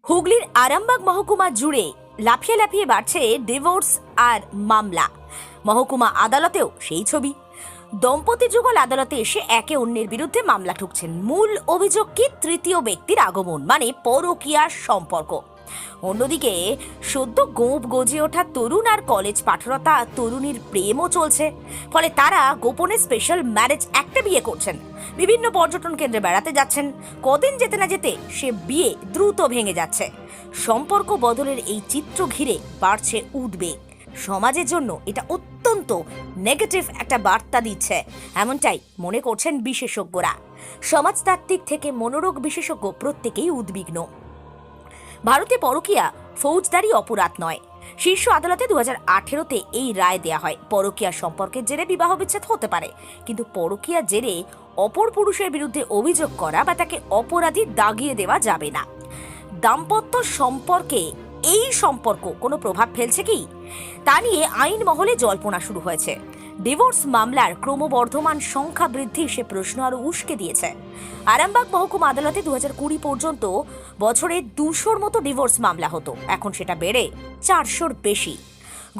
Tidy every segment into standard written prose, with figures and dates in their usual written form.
হুগলির আরামবাগ মহকুমা জুড়ে লাফিয়ে লাফিয়ে বাড়ছে ডিভোর্স আর মামলা। মহকুমা আদালতেও সেই ছবি। দম্পতি যুগল আদালতে এসে একে অন্যের বিরুদ্ধে মামলা ঠুকছেন। মূল অভিযোগ কি? তৃতীয় ব্যক্তির আগমন, মানে পরকীয়ার সম্পর্ক। অন্যদিকে সদ্য গোঁপ গজে ওঠা তরুণ আর কলেজ পাঠরতা তরুণীর প্রেমও চলছে। ফলে তারা গোপনে স্পেশাল ম্যারেজ অ্যাক্টে বিয়ে করছেন, বিভিন্ন পর্যটন কেন্দ্রে বেড়াতে যাচ্ছেন। কদিন যেতে না যেতে সে বিয়ে দ্রুত ভেঙে যাচ্ছে। সম্পর্ক বদলের এই চিত্র ঘিরে বাড়ছে উদ্বেগ। সমাজের জন্য এটা অত্যন্ত নেগেটিভ একটা বার্তা দিচ্ছে, এমনটাই মনে করছেন বিশেষজ্ঞরা। সমাজতাত্ত্বিক থেকে মনোরোগ বিশেষজ্ঞ প্রত্যেকেই উদ্বিগ্ন। ভারতে পরকীয়া ফৌজদারি অপরাধ নয়। শীর্ষ আদালতে 2018-তে এই রায় দেয়া হয়। পরকীয়া সম্পর্কের জেরে বিবাহ বিচ্ছেদ হতে পারে, কিন্তু পরকীয়ার জেরে অপর পুরুষের বিরুদ্ধে অভিযোগ করা বা তাকে অপরাধী দাগিয়ে দেওয়া যাবে না। দাম্পত্য সম্পর্কে এই সম্পর্ক কোনো প্রভাব ফেলছে কি, তা নিয়ে আইন মহলে জল্পনা শুরু হয়েছে। ডিভোর্স মামলার ক্রমবর্ধমান সংখ্যা বৃদ্ধি সে প্রশ্ন আরো উস্কে দিয়েছে। আরামবাগ মহকুমা আদালতে 2020 পর্যন্ত বছরে 200-র মতো ডিভোর্স মামলা হতো, এখন সেটা বেড়ে 400-র বেশি।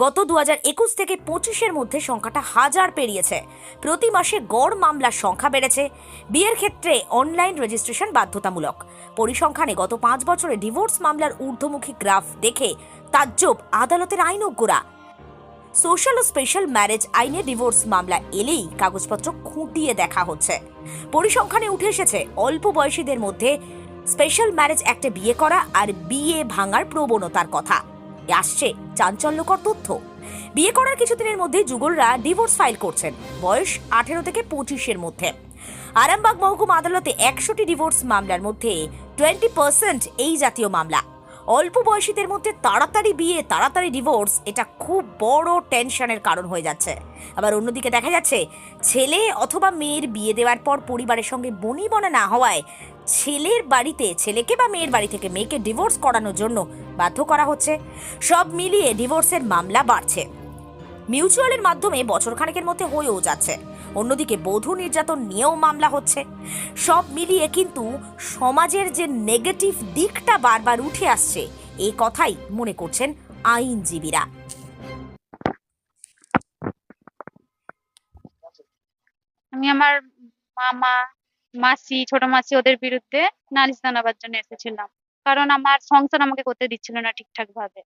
গত 2021 থেকে 25-এর মধ্যে সংখ্যাটা 1000 পেরিয়েছে। প্রতি মাসে গড় মামলার সংখ্যা বেড়েছে। বিয়ের ক্ষেত্রে অনলাইন রেজিস্ট্রেশন বাধ্যতামূলক। পরিসংখ্যানে গত 5 বছরে ডিভোর্স মামলার ঊর্ধ্বমুখী গ্রাফ দেখে তাজ্জব আদালতের আইনজ্ঞরা। সোশ্যাল ও স্পেশাল ম্যারেজ আইনে ডিভোর্স মামলা এলেই কাগজপত্র খুঁটিয়ে দেখা হচ্ছে। পরিসংখ্যানে উঠে এসেছে অল্প বয়সীদের মধ্যে স্পেশাল ম্যারেজ অ্যাক্টে বিয়ে করা আর বিয়ে ভাঙার প্রবণতার কথা। আসছে চাঞ্চল্যকর তথ্য। বিয়ে করার কিছুদিনের মধ্যে যুগলরা ডিভোর্স ফাইল করছেন, বয়স 18 থেকে 25-এর মধ্যে। আরামবাগ মহকুমা আদালতে 100টি ডিভোর্স মামলার মধ্যে 20% এই জাতীয় মামলা। অল্প বয়সীদের মধ্যে তাড়াতাড়ি বিয়ে, তাড়াতাড়ি ডিভোর্স, এটা খুব বড় টেনশনের কারণ হয়ে যাচ্ছে। আবার অন্যদিকে দেখা যাচ্ছে ছেলে অথবা মেয়ের বিয়ে দেওয়ার পর পরিবারের সঙ্গে বনিবনা না হওয়ায় ছেলের বাড়িতে ছেলেকে বা মেয়ের বাড়ি থেকে মেয়েকে ডিভোর্স করানোর জন্য বাধ্য করা হচ্ছে। সব মিলিয়ে ডিভোর্সের মামলা বাড়ছে। মিউচুয়ালের মাধ্যমে বছরখানেকের মধ্যে হয়েও যাচ্ছে। অন্যদিকে বধূ নির্যাতন নিয়েও মামলা হচ্ছে। সব মিলিয়ে কিন্তু সমাজের যে নেগেটিভ দিকটা বারবার উঠে আসছে, এই কথাই মনে করছেন আইনজীবীরা। আমি আমার মামা, মাসি, ছোট মাসি ওদের বিরুদ্ধে নালিশ জানাবার জন্য এসেছিলাম। কারণ আমার সংসার আমাকে করতে দিচ্ছিল না ঠিকঠাক ভাবে।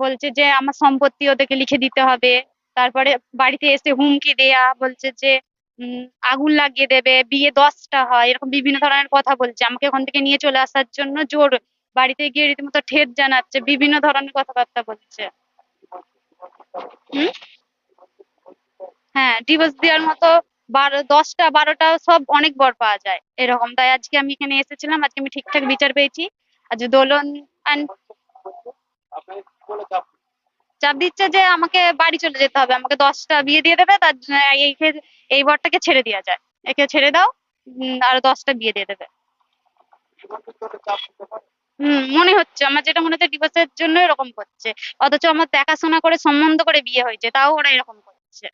বলছে যে আমার সম্পত্তি ওদেরকে লিখে দিতে হবে। তারপরে বাড়িতে এসে হুমকি দেয়া, বলছে যে আগুন লাগিয়ে দেবে, বিয়ে 10টা হয়, এরকম বিভিন্ন ধরনের কথা বলছে। আমাকে ওখান থেকে নিয়ে চলে আসার জন্য জোর, বাড়িতে গিয়ে রীতিমতো ঠেট জানাচ্ছে, বিভিন্ন ধরনের কথাবার্তা বলছে। হুম, হ্যাঁ, ডিভোর্স দেওয়ার মতো 10টা 12টা সব অনেক বর পাওয়া যায় এরকম। তাই আজকে আমি এখানে এসেছিলাম, আজকে আমি ঠিকঠাক বিচার পেয়েছি। আজ দোলন চাপ দিচ্ছে যে আমাকে বাড়ি চলে যেতে হবে, আমাকে 10টা বিয়ে দিয়ে দেবে, তার এই বরটাকে ছেড়ে দেওয়া যায়, একে ছেড়ে দাও, আর 10টা বিয়ে দিয়ে দেবে। মনে হচ্ছে, আমার যেটা মনে হচ্ছে ডিভোর্সের জন্য এরকম করছে। অথচ আমার দেখাশোনা করে সম্বন্ধ করে বিয়ে হয়েছে, তাও ওরা এরকম করছে।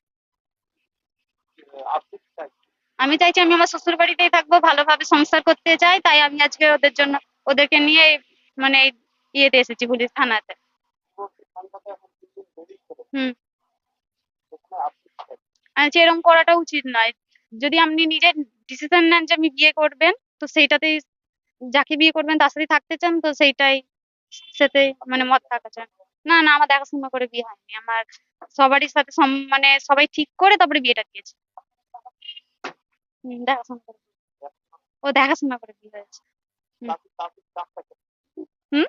আমি চাইছি আমি আমার শ্বশুর বাড়িতেই থাকবো, ভালোভাবে সংসার করতে চাই। তাই আমি আজকে ওদেরকে নিয়ে মানে ইয়েতে এসেছি, পুলিশ থানাতে। হুম, এরকম করাটা উচিত নয়। যদি আপনি নিজে ডিসিশন নেন যে আমি বিয়ে করবেন, তো সেইটাতেই, যাকে বিয়ে করবেন তার সাথে থাকতে চান, তো সেইটাই সাথে মানে মত থাকা চান। না না, আমার দেখাশোনা করে বিয়ে হয়নি। আমার সবারই সাথে মানে সবাই ঠিক করে তারপরে বিয়েটা দিয়েছে। দেখাশোনা করে, ও দেখাশোনা করে বিয়ে হয়েছে। হুম,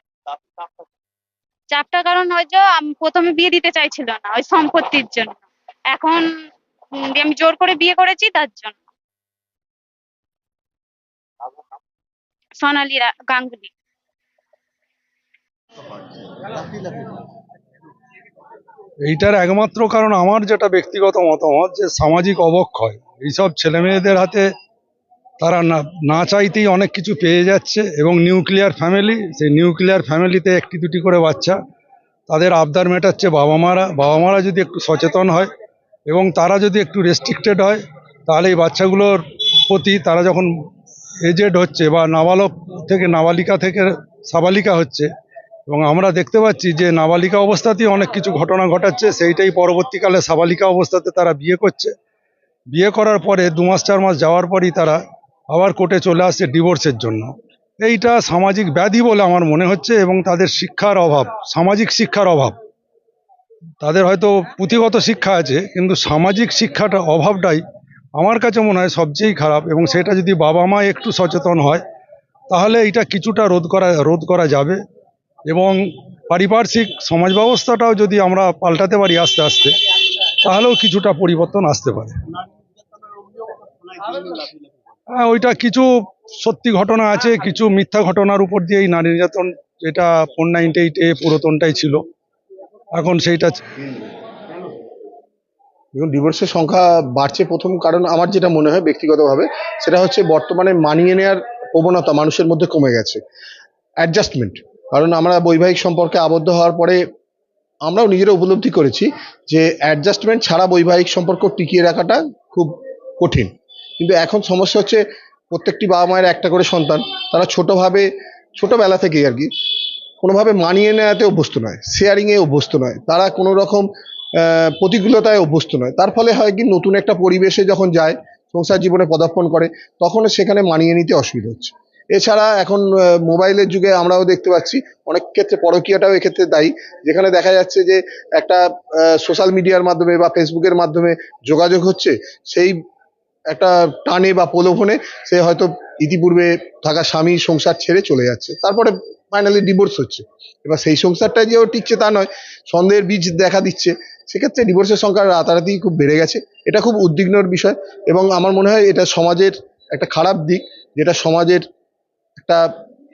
চাপটা কারণ ওই যে প্রথমে বিয়ে দিতে চাইছিল না ওই সম্পত্তির জন্য। এখন আমি জোর করে বিয়ে করেছি তার জন্য। সোনালী গাঙ্গুলি। এইটার একমাত্র কারণ আমার যেটা ব্যক্তিগত মতামত, যে সামাজিক অবক্ষয়। এইসব ছেলে মেয়েদের হাতে তারা না চাইতেই অনেক কিছু পেয়ে যাচ্ছে, এবং নিউক্লিয়ার ফ্যামিলি, সেই নিউক্লিয়ার ফ্যামিলিতে একটি দুটি করে বাচ্চা, তাদের আবদার মেটাচ্ছে বাবা মারা যদি একটু সচেতন হয় এবং তারা যদি একটু রেস্ট্রিক্টেড হয়, তাহলে এই বাচ্চাগুলোর প্রতি তারা যখন এজেড হচ্ছে বা নাবালক থেকে নাবালিকা থেকে সাবালিকা হচ্ছে, এবং আমরা দেখতে পাচ্ছি যে নাবালিকা অবস্থাতেই অনেক কিছু ঘটনা ঘটাচ্ছে, সেইটাই পরবর্তীকালে সাবালিকা অবস্থাতে তারা বিয়ে করছে। বিয়ে করার পরে 2 মাস 4 মাস যাওয়ার পরই তারা আবার কোর্টে চলে আসছে ডিভোর্সের জন্য। এইটা সামাজিক ব্যাধি বলে আমার মনে হচ্ছে, এবং তাদের শিক্ষার অভাব, সামাজিক শিক্ষার অভাব। তাদের হয়তো পুঁথিগত শিক্ষা আছে, কিন্তু সামাজিক শিক্ষাটা অভাবটাই আমার কাছে মনে হয় সবচেয়ে খারাপ। এবং সেটা যদি বাবা মা একটু সচেতন হয় তাহলে এটা কিছুটা রোধ করা যাবে, এবং পারিপার্শ্বিক সমাজ ব্যবস্থাটাও যদি আমরা পাল্টাতে পারি আস্তে আস্তে, তাহলেও কিছুটা পরিবর্তন আসতে পারে। হ্যাঁ, ওইটা কিছু সত্যি ঘটনা আছে, কিছু মিথ্যা ঘটনার উপর দিয়ে এই নারী নির্যাতন, যেটা 498A পুরাতনটাই ছিল, এখন সেইটা। দেখুন, ডিভোর্সের সংখ্যা বাড়ছে প্রথম কারণ আমার যেটা মনে হয় ব্যক্তিগতভাবে, সেটা হচ্ছে বর্তমানে মানিয়ে নেওয়ার প্রবণতা মানুষের মধ্যে কমে গেছে। অ্যাডজাস্টমেন্ট, কারণ আমরা বৈবাহিক সম্পর্কে আবদ্ধ হওয়ার পরে আমরাও নিজেরা উপলব্ধি করেছি যে অ্যাডজাস্টমেন্ট ছাড়া বৈবাহিক সম্পর্ক টিকিয়ে রাখাটা খুব কঠিন। কিন্তু এখন সমস্যা হচ্ছে প্রত্যেকটি বাবা মায়ের একটা করে সন্তান, তারা ছোটবেলা থেকেই আর কি কোনোভাবে মানিয়ে নেওয়াতে অভ্যস্ত নয়, শেয়ারিংয়ে অভ্যস্ত নয়, তারা কোনো রকম প্রতিকূলতায় অভ্যস্ত নয়। তার ফলে হয় কি, নতুন একটা পরিবেশে যখন যায়, সংসার জীবনে পদার্পণ করে, তখন সেখানে মানিয়ে নিতে অসুবিধা হচ্ছে। এছাড়া এখন মোবাইলের যুগে আমরাও দেখতে পাচ্ছি অনেক ক্ষেত্রে পরকীয়াটাও এক্ষেত্রে দায়ী, যেখানে দেখা যাচ্ছে যে একটা সোশ্যাল মিডিয়ার মাধ্যমে বা ফেসবুকের মাধ্যমে যোগাযোগ হচ্ছে, সেই একটা টানে বা প্রলোভনে সে হয়তো ইতিপূর্বে থাকা স্বামী সংসার ছেড়ে চলে যাচ্ছে, তারপরে ফাইনালি ডিভোর্স হচ্ছে। এবার সেই সংসারটা যে ও টিকছে তা নয়, সন্দেহের বীজ দেখা দিচ্ছে, সেক্ষেত্রে ডিভোর্সের সংখ্যা রাতারাতি খুব বেড়ে গেছে। এটা খুব উদ্বিগ্নর বিষয়, এবং আমার মনে হয় এটা সমাজের একটা খারাপ দিক, যেটা সমাজের একটা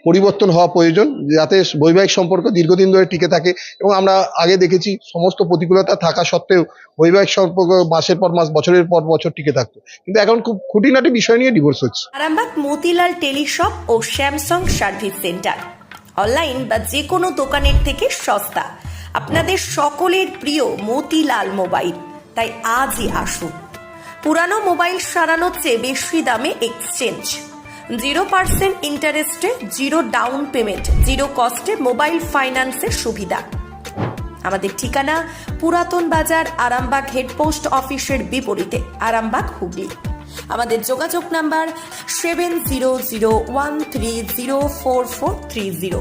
পরিবর্তন হওয়া প্রয়োজন, যাতে বৈবাহিক সম্পর্ক দীর্ঘদিন ধরে টিকে থাকে। এবং আমরা আগে দেখেছি সমস্ত প্রতিকূলতা থাকা সত্ত্বেও বৈবাহিক সম্পর্ক মাসের পর মাস, বছরের পর বছর টিকে থাকতো, কিন্তু এখন খুব খুঁটিনাটি বিষয় নিয়ে ডিভোর্স হচ্ছে। আরামবাগ মতিলাল টেলিশপ ও স্যামসাং সার্ভিস সেন্টার, অনলাইন বা যে কোনো দোকানের থেকে সস্তা, আপনাদের সকলের প্রিয় মতিলাল মোবাইল। তাই আজই আসুন। পুরানো মোবাইল সারানোর চেয়ে বেশি দামে এক্সচেঞ্জ, 0% ইন্টারেস্টে, 0 ডাউন পেমেন্ট, 0 কস্টে মোবাইল ফাইন্যান্সের সুবিধা। আমাদের ঠিকানা পুরাতন বাজার, আরামবাগ হেডপোস্ট অফিসের বিপরীতে, আরামবাগ, হুগলি। আমাদের যোগাযোগ নাম্বার 7001304430।